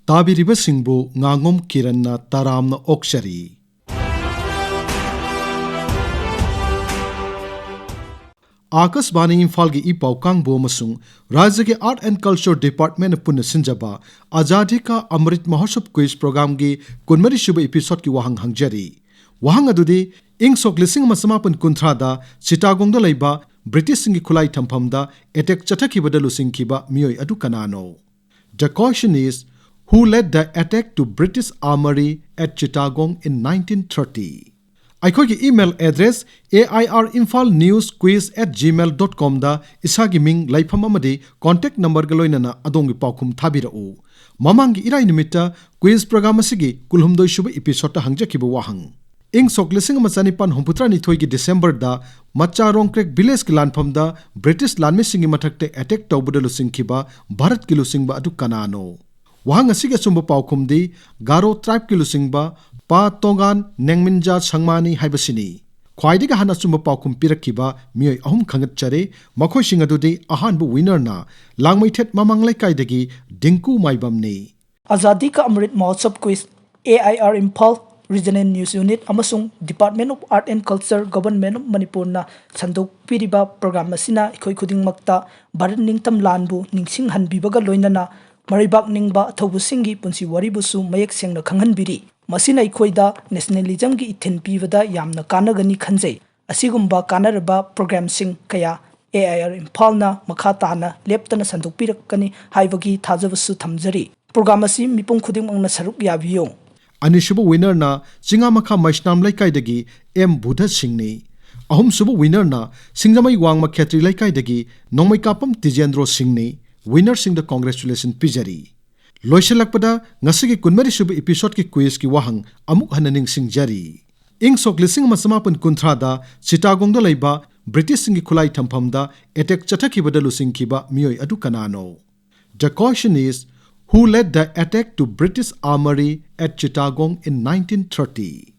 ꯇꯥꯕꯤꯔꯤꯕꯁꯤꯡꯕꯨ ꯉꯥꯉꯣꯝ ꯀꯤꯔꯟꯅ ꯇꯔꯥꯝꯅ ꯑꯣꯛꯆꯔꯤ꯫ आकाशवाणी इम्फाल की ई पाउ कांगबो अमसुंग राज्य के आर्ट एंड कल्चर डिपार्टमेंट पुनः सिंजबा आजादी का अमृत महोत्सव क्विज प्रोग्राम की 19 एपिसोड की वहांग हंगजरी। वहांग अदुदी इंग सोक लिसिंग मसमापन कुंथ्रादा चिटागोंग दा लैबा ब्रिटिश सिंगी खुलाई थंफमदा एटेक चथखिबदा लुसिंगखिबा मियोय अदु कनानो। The question is, who led the attack to British Armory at Chittagong in 1930? अखोई ईमेल एड्रेस airinfalnewsquiz@gmail.com दा इसागी मिंग लाइफम अमदी कांटेक्ट नंबर गलोइनना अदोंगी पाउखुम थाबिरउ। ममांगी इराई निमित्ता क्विज प्रोग्राम असिगी कुलहुमदोई शुभ एपिसोड हंगजखिब वाहंग। इंग सोक लिसिंग मचानिपान हुंपुत्रा निथोई की डिसेंबर दा मच्चा रोंक्रेक विलेज की लानफम दा ब्रिटिश लानमिसिंगी मथक्ते अटैक तौबदा लुसिंगखिबा भारत की लुसिंगबा अदु कनानो। वहांग असिगे सुंब पाउखुमदी गारो ट्राइब की लुसिंगबा पा तोंगान नेंगमिंजा संगमानी हाइबसिनी। ख्वाइदिगा हाना चुंब पाउखुम पिरक्खिबा मियोय अहुम खंगतचरे मखोइसिंग अदुदी अहानबु विनरना लांगमैथेट ममांग लैकाइदगी डिंकू माइबमनी। आजादी Ka Amrit Mahotsav quiz AIR Imphal regional news unit अमसुंग department of art and culture government of मणिपुरना संदोकपिरिबा प्रोग्राम असिना इखोई खुदिंगमक्ता भारत निंगतम लानबु निंगसिंग हनबिबगा लोइनना मरिबाक निंगबा अथौबुसिंगी पुंसी वारिबुसु मयेक सेंगना खंगहनबिरी। मसिना इखोइदा नेशनलिज्म की इथिन पीबदा यामना कानगनी खंजै। असिगुम्बा कानरबा प्रोग्राम सिंग कया AIR इम्फालना मखा ताना लेप्तना संदोकपिरकनी हाइबगी थाजबसु थमजरी। प्रोग्राम असि मिपुम खुदिंगमंगना सरुक याबियो। अनिसुबु विनरना चिंगामखा मैस्नाम लैकाइदगी एम बुधा सिंहनी। अहुमसुबु विनरना सिंगजमई वांगमा खेत्री लैकाइदगी नोंमैकापम तिजेंद्रो सिंहनी। विनर सिंह द कांग्रेचुलेशन पिजरी। लोइसलकपदा ngasiगी 19 एपिसोड की क्विज की वाहंग अमुक हन्ना निंगसिंगजरी। इंग सोक लिसिंग मसमापन कुंथ्रादा चिटागोंग दा लैबा ब्रिटिश सिंगी खुलाई थंफमदा एटेक चथखिबदा लुसिंगखिबा मियोय अदु कनानो। The question is, who led the attack to British Armory at Chittagong in 1930?